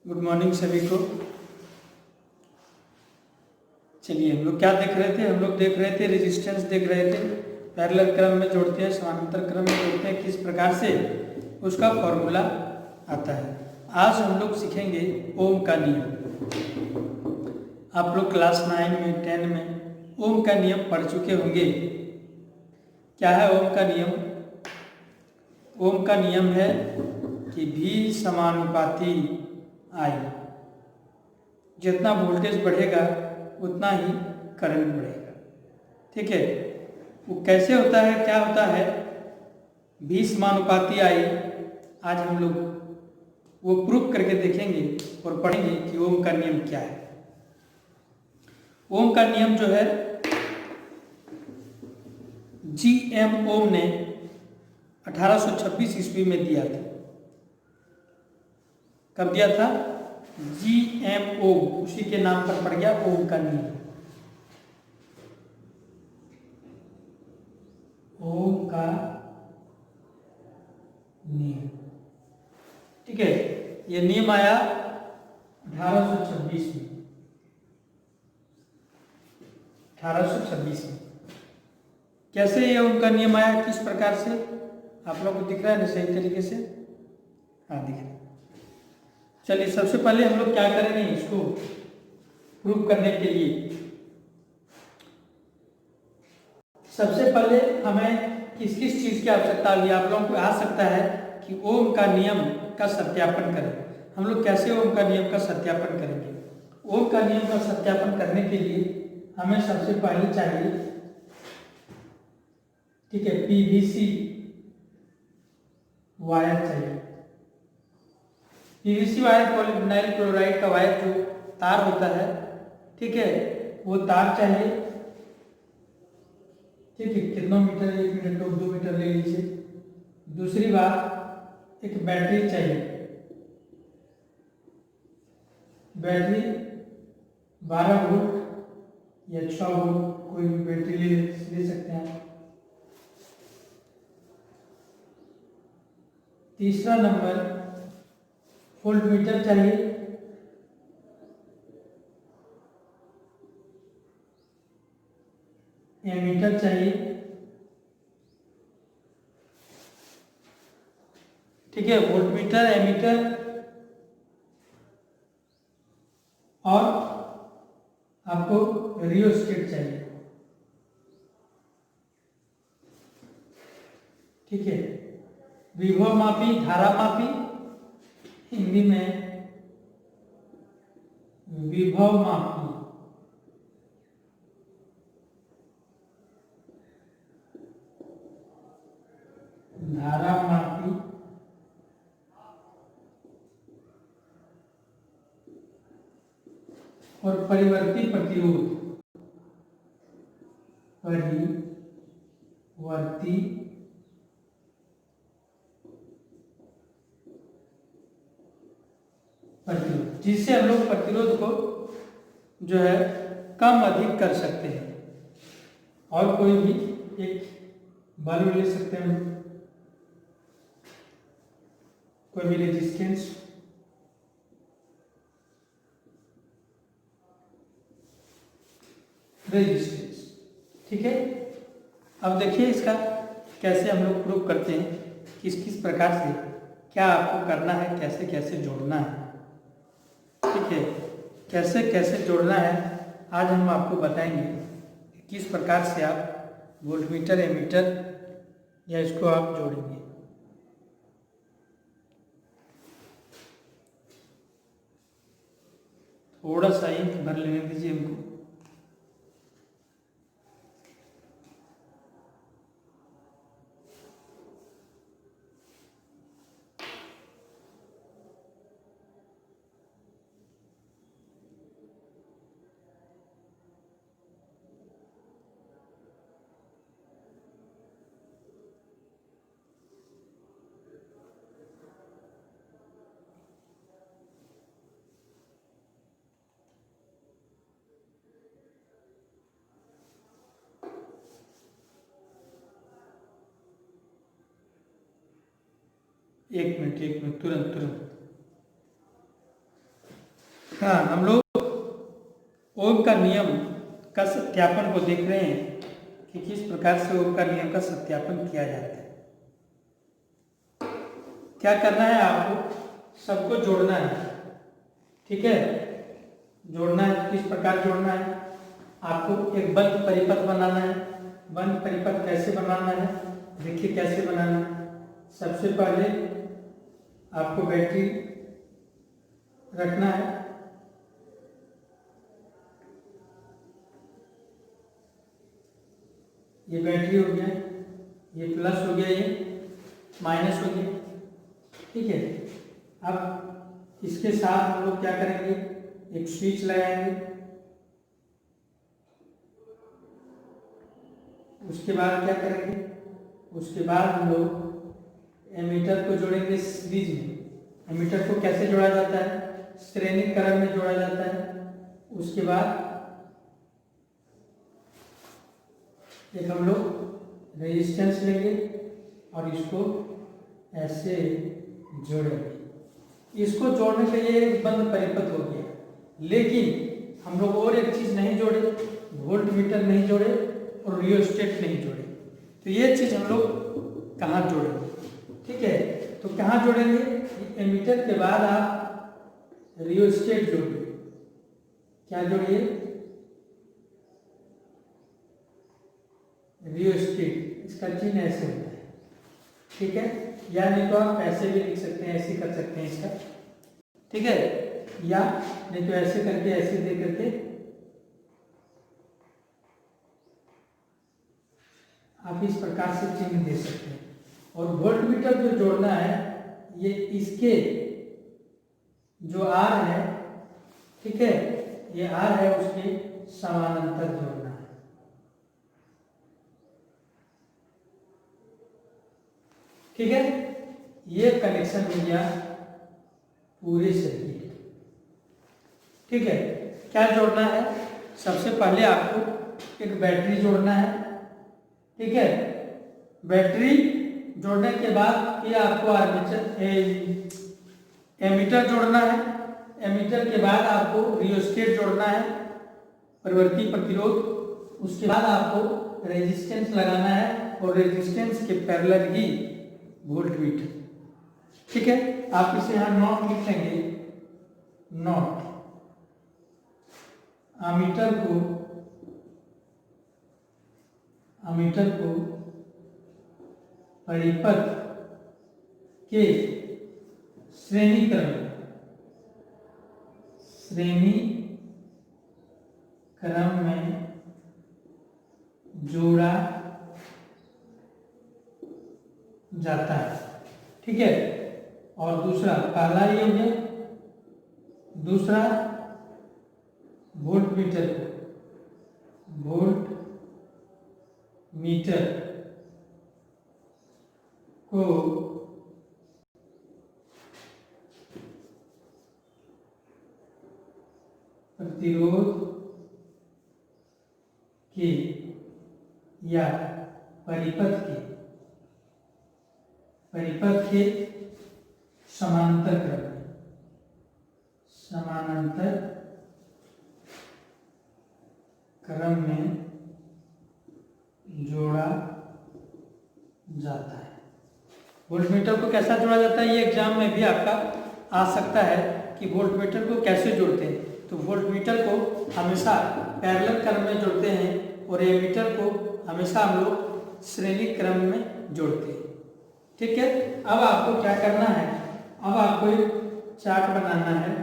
Good morning सभी को। चलिए हम लोग क्या देख रहे थे? हम लोग देख रहे थे रेजिस्टेंस देख रहे थे। पैरेलल क्रम में जोड़ते हैं, समानांतर क्रम में जोड़ते हैं, किस प्रकार से उसका फॉर्मूला आता है। आज हम लोग सीखेंगे ओम का नियम। आप लोग क्लास 9 में 10 में ओम का नियम पढ़ चुके होंगे। क्या है ओम का नियम? ओम का नियम है कि V समानुपाती I। जितना वोल्टेज बढ़ेगा उतना ही करंट बढ़ेगा। ठीक है, वो कैसे होता है, क्या होता है? V समानुपाती I आज हम लोग वो प्रूफ करके देखेंगे और पढ़ेंगे कि ओम का नियम क्या है। ओम का नियम जो है GM ओम ने 1826 ईस्वी में दिया था। कब दिया था? GM ओम, उसी के नाम पर पड़ गया ओम का नियम। ओम का नियम, ठीक है। ये नियम आया 1826 में। 1826 में कैसे ये ओम का नियम आया, किस प्रकार से? आप लोगों को दिख रहा है ना सही तरीके से? हाँ, दिख रहा है। चलिए सबसे पहले हम लोग क्या करेंगे, इसको प्रूव करने के लिए सबसे पहले हमें किस किस चीज़ की आवश्यकता होगी। आप लोगों को आ सकता है कि ओम का नियम का सत्यापन करें। हम लोग कैसे ओम का नियम का सत्यापन करेंगे? ओम का नियम का सत्यापन करने के लिए हमें सबसे पहले चाहिए, ठीक है, PVC वायर चाहिए। PVC वायर पॉलीविनाइल क्लोराइड का वायर जो तार होता है, ठीक है, वो तार चाहिए। ठीक है, कितना मीटर? 1 मीटर लोग 2 मीटर ले लीजिए। दूसरी बात, एक बैटरी चाहिए। बैटरी 12 वोल्ट या 6 वोल्ट कोई भी बैटरी ले सकते हैं। तीसरा नंबर, वोल्ट मीटर चाहिए। एमीटर चाहिए, ठीक है, वोल्ट मीटर, एमीटर और आपको रियोस्टेट चाहिए। ठीक है, विभव मापी, धारा मापी, हिंदी में विभव मापी, धारा मापी और परिवर्ती प्रतिरोध, परिवर्ती प्रतिरोध, जिससे हम लोग प्रतिरोध को जो है कम अधिक कर सकते हैं। और कोई भी एक बल्ब ले सकते हैं, कोई भी रेजिस्टेंस, ठीक है। अब देखिए इसका कैसे हम लोग प्रूव करते हैं, किस किस प्रकार से क्या आपको करना है, कैसे कैसे जोड़ना है। ठीक है, कैसे कैसे जोड़ना है आज हम आपको बताएंगे। किस प्रकार से आप वोल्टमीटर, एमीटर या इसको आप जोड़ेंगे। थोड़ा सा इंक भर लेने दीजिए हमको। एक मिनट तुरंत तुरंत। हाँ, हम लोग ओम का नियम का सत्यापन को देख रहे हैं कि किस प्रकार से ओम का नियम का सत्यापन किया जाता है। क्या करना है, आपको सबको जोड़ना है। ठीक है, जोड़ना है। किस प्रकार जोड़ना है, आपको एक बंद परिपथ बनाना है। बंद परिपथ कैसे बनाना है, देखिए कैसे बनाना है। सबसे पहले आपको बैटरी रखना है। ये बैटरी हो गया, ये प्लस हो गया, ये माइनस हो गया। ठीक है, अब इसके साथ हम लोग क्या करेंगे, एक स्विच लगाएंगे। उसके बाद क्या करेंगे, उसके बाद हम लोग एमीटर को जोड़ेंगे सीरीज में। एमीटर को कैसे जोड़ा जाता है, श्रेणी क्रम में जोड़ा जाता है। उसके बाद एक हम लोग रेजिस्टेंस लेंगे और इसको ऐसे जोड़ेंगे। इसको जोड़ने के लिए एक बंद परिपथ हो गया, लेकिन हम लोग और एक चीज नहीं जोड़े, वोल्ट मीटर नहीं जोड़े और रियोस्टेट नहीं जोड़े। तो ये चीज हम लोग कहाँ जोड़ेंगे, ठीक है। तो कहाँ जोड़ेंगे, एमीटर के बाद आप रियोस्टेट जोड़िए। क्या जोड़िए, रियोस्टेट। इसका चिन्ह ऐसे होता है, ठीक है। या नहीं तो आप ऐसे भी लिख सकते हैं, ऐसे कर सकते हैं इसका, ठीक है। या नहीं तो ऐसे करके, ऐसे दे करके आप इस प्रकार से चिन्ह दे सकते हैं। और वोल्ट मीटर जो जोड़ना है, ये इसके जो आर है, ठीक है, ये आर है, उसके समानांतर जोड़ना है। ठीक है, ये कनेक्शन हो गया पूरे सर्किट। ठीक है, क्या जोड़ना है, सबसे पहले आपको एक बैटरी जोड़ना है। ठीक है, बैटरी जोड़ने के बाद ये आपको आर्मेचर एमीटर जोड़ना है। एमीटर के बाद आपको रियोस्टेट जोड़ना है, परिवर्ती प्रतिरोध। उसके बाद आपको रेजिस्टेंस लगाना है और रेजिस्टेंस के पैरेलल ही वोल्ट मीटर। ठीक है, आप इसे यहां नॉट लिखेंगे, नॉट। अमीटर को परिपथ के श्रेणी क्रम में जोड़ा जाता है। ठीक है, और दूसरा, पहला ये हो गया। दूसरा, वोल्ट मीटर को प्रतिरोध के या परिपथ के समानांतर क्रम में जोड़ा जाता है। वोल्टमीटर को कैसा जोड़ा जाता है, ये एग्जाम में भी आपका आ सकता है कि वोल्टमीटर को कैसे जोड़ते हैं। तो वोल्टमीटर को हमेशा पैरेलल क्रम में जोड़ते हैं और एमीटर को हमेशा हम लोग श्रेणी क्रम में जोड़ते हैं। ठीक है, अब आपको क्या करना है, अब आपको एक चार्ट बनाना है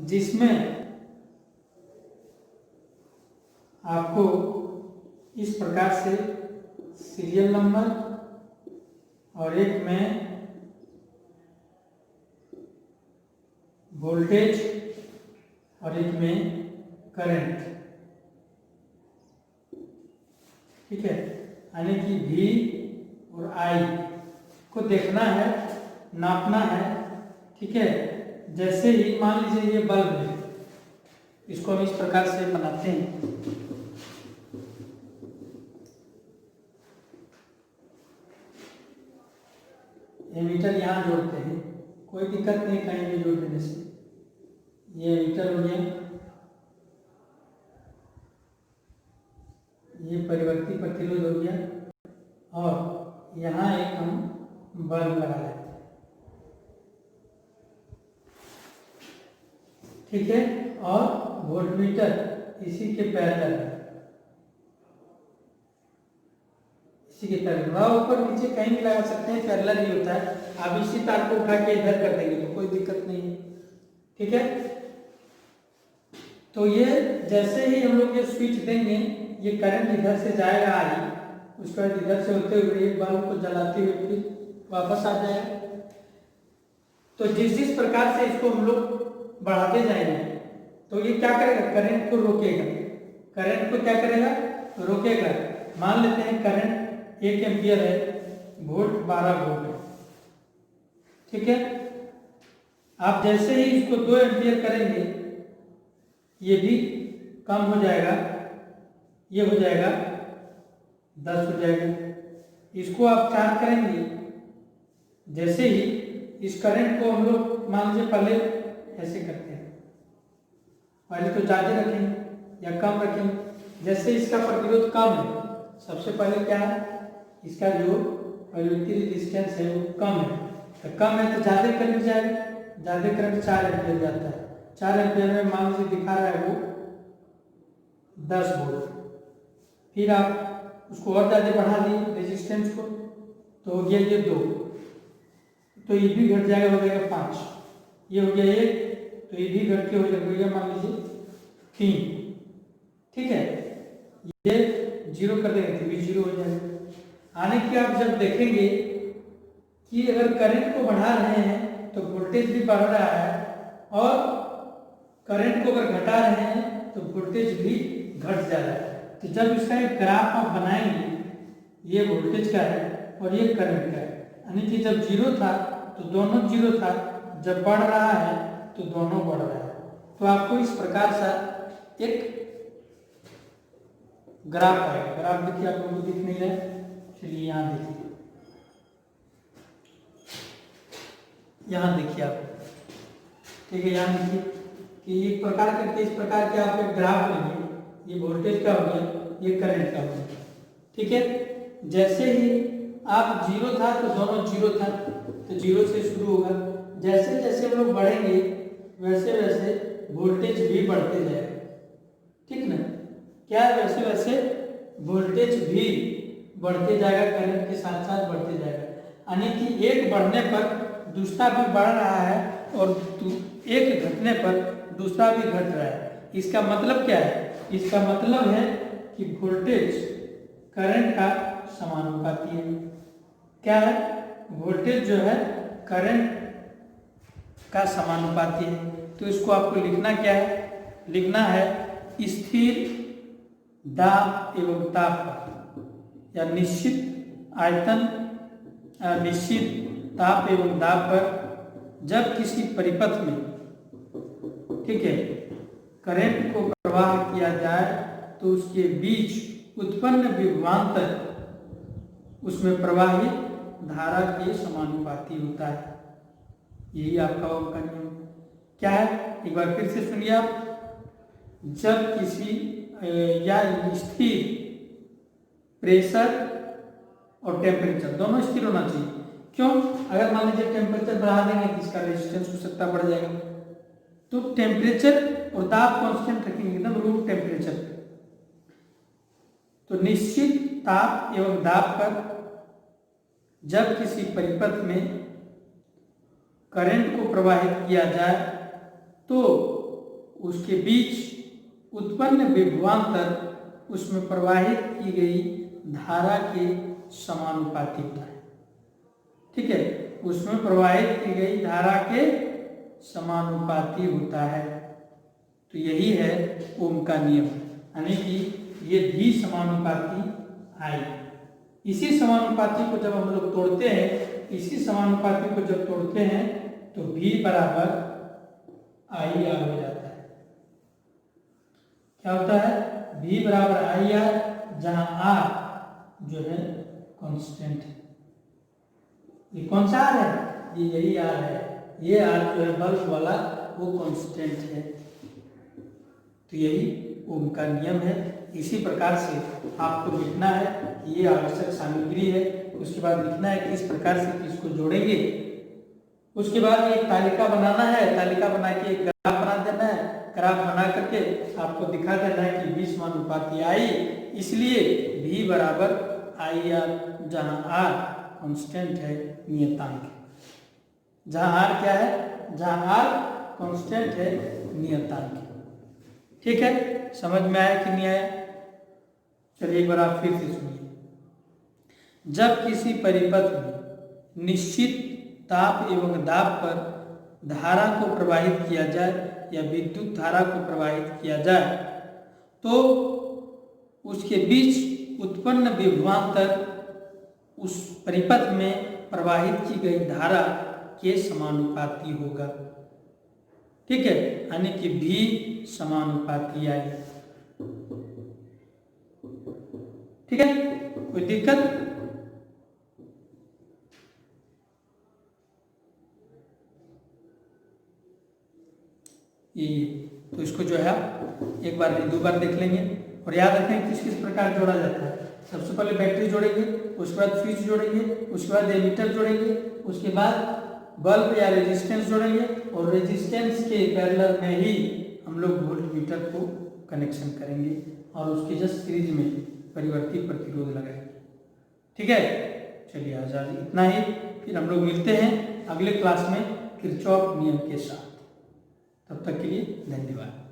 जिसमें आपको इस प्रकार से सीरियल नंबर और एक में वोल्टेज और एक में करंट, ठीक है, यानी कि V और I को देखना है, नापना है। ठीक है, जैसे ही मान लीजिए ये बल्ब है, इसको हम इस प्रकार से बनाते हैं। एमीटर यहाँ जोड़ते हैं, कोई दिक्कत नहीं कहीं भी जोड़ देने से। ये एमीटर हो गया, ये परिवर्ती प्रतिरोध हो गया, और यहाँ एक हम बल्ब लगा लेते हैं। ठीक है, और वोल्टमीटर इसी के पैरेलल है, इसी के पैरेलल, वहाँ ऊपर नीचे कहीं भी लगा सकते हैं, पैरेलल ही होता है। आप इसी तार को उठा के इधर कर देंगे तो कोई दिक्कत नहीं है। ठीक है, तो ये जैसे ही हम लोग ये स्विच देंगे, ये करंट इधर से जाएगा आई, उसके बाद इधर से होते हुए बल्ब को जलाते हुए फिर वापस आ जाएगा। तो जिस प्रकार से इसको हम लोग बढ़ाते जाएंगे तो ये क्या करेगा, करंट को रोकेगा। करंट को क्या करेगा, रोकेगा। मान लेते हैं करंट 1 एम्पियर है, वोल्ट 12 वोल्ट है। ठीक है, आप जैसे ही इसको 2 एम्पियर करेंगे, ये भी कम हो जाएगा, ये हो जाएगा 10 हो जाएगा। इसको आप 4 करेंगे, जैसे ही इस करंट को हम लोग मान लीजिए पहले ऐसे करते हैं, पहले तो ज़्यादा रखेंगे या कम रखेंगे। जैसे इसका प्रतिरोध कम है, सबसे पहले क्या है, इसका जो परिवर्ती रेजिस्टेंस है वो कम है, तो कम है तो ज़्यादा करंट जाएगा, ज़्यादा करंट 4 एम्पियर जाता है। 4 एम्पियर में मान लीजिए दिखा रहा है वो 10 वोल्ट। फिर आप उसको और ज़्यादा बढ़ा दिए रेजिस्टेंस को, तो हो गया ये 2, तो ये भी घट जाएगा, हो जाएगा 5। ये हो गया 1, तो ये भी घट के हो जाएगा मान लीजिए 3। ठीक है, ये 0 कर देंगे तो भी 0 हो जाएगा। आने की आप जब देखेंगे कि अगर करंट को बढ़ा रहे हैं तो वोल्टेज भी बढ़ रहा है, और करंट को अगर घटा रहे हैं तो वोल्टेज भी घट जा रहा है। तो जब इसका एक ग्राफ आप बनाएंगे, ये वोल्टेज का है और ये करंट का है, यानी कि जब 0 था तो दोनों 0 था, जब बढ़ रहा है तो दोनों बढ़ रहा है। तो आपको इस प्रकार से एक ग्राफ आएगा। ग्राफ देखिए, आप लोगों को दिख नहीं रहा है, चलिए यहाँ देखिए, यहाँ देखिए आप। ठीक है, यहाँ देखिए कि एक प्रकार करके इस प्रकार के आप एक ग्राफ लेंगे, ये वोल्टेज का हो गया, ये करंट का हो गया। ठीक है, जैसे ही आप 0 था तो दोनों 0 था, तो 0 से शुरू होगा। जैसे जैसे हम लोग बढ़ेंगे वैसे वैसे वोल्टेज भी बढ़ते जाएगा। ठीक ना, क्या वैसे वैसे वोल्टेज भी बढ़ते जाएगा, करंट के साथ साथ बढ़ते जाएगा। यानी कि एक बढ़ने पर दूसरा भी बढ़ रहा है, और एक घटने पर दूसरा भी घट रहा है। इसका मतलब क्या है, इसका मतलब है कि वोल्टेज करंट का समानुपाती है। क्या है, वोल्टेज जो है करंट का समानुपाती है। तो इसको आपको लिखना क्या है, लिखना है स्थिर दाब एवं ताप पर, या निश्चित आयतन, निश्चित ताप एवं दाब पर जब किसी परिपथ में, ठीक है, करंट को प्रवाह किया जाए तो उसके बीच उत्पन्न विभवांतर उसमें प्रवाहित धारा के समानुपाती होता है। यही आपका ओम का नियम क्या है, एक बार फिर से सुनिए आप। जब किसी या स्थिर प्रेशर और टेम्परेचर दोनों स्थिर होना चाहिए। क्यों, अगर मान लीजिए टेम्परेचर बढ़ा देंगे तो इसका रेजिस्टेंस हो सकता बढ़ जाएगा। तो टेम्परेचर और दाब कांस्टेंट रखेंगे, एकदम रूम टेम्परेचर। तो निश्चित ताप एवं दाब पर जब किसी परिपथ में करंट को प्रवाहित किया जाए तो उसके बीच उत्पन्न विभवांतर उसमें प्रवाहित की गई धारा के समानुपाती होता है। ठीक है, उसमें प्रवाहित की गई धारा के समानुपाती होता है। तो यही है ओम का नियम, यानी कि ये भी समानुपाती आई। इसी समानुपाती को जब हम लोग तोड़ते हैं, इसी समानुपाती को जब तोड़ते हैं तो V बराबर आई आर हो जाता है। क्या होता है, V बराबर आई आर, जहां R जो है कांस्टेंट है। ये कौन सा आर है, ये यही आर है। ये आर जो है बल्ब वाला वो कांस्टेंट है। तो यही ओम का नियम है। इसी प्रकार से आपको लिखना है कि ये आवश्यक सामग्री है, उसके बाद लिखना है कि इस प्रकार से इसको जोड़ेंगे। उसके बाद एक तालिका बनाना है, तालिका बना के एक ग्राफ बना देना है, ग्राफ बना करके आपको दिखा देना है कि 20 समानुपाती आई, इसलिए V बराबर आई आर, जहाँ R कांस्टेंट है, नियतांक। जहाँ R क्या है, जहाँ R कांस्टेंट है, नियतांक। ठीक है, समझ में आया कि नहीं आया? चलिए एक बार आप फिर से सुनिए। जब किसी परिपथ में निश्चित ताप एवं दाब पर धारा को प्रवाहित किया जाए या विद्युत धारा को प्रवाहित किया जाए तो उसके बीच उत्पन्न विभवांतर उस परिपथ में प्रवाहित की गई धारा के समानुपाती होगा। ठीक है, यानी कि V समानुपाती आई। ठीक है, कोई दिक्कत? ये तो इसको जो है एक बार नहीं 2 बार देख लेंगे और याद रखें किस किस प्रकार जोड़ा जाता है। सबसे पहले बैटरी जोड़ेंगे, उसके बाद स्विच जोड़ेंगे, उसके बाद एमीटर जोड़ेंगे, उसके बाद बल्ब या रेजिस्टेंस जोड़ेंगे और रेजिस्टेंस के पैरेलल में ही हम लोग वोल्टमीटर को कनेक्शन करेंगे और उसके जस्ट सीरीज में परिवर्ती प्रतिरोध लगाएंगे। ठीक है, चलिए आज इतना ही, फिर हम लोग मिलते हैं अगले क्लास में किरचॉफ नियम के साथ। तब तक के लिए धन्यवाद।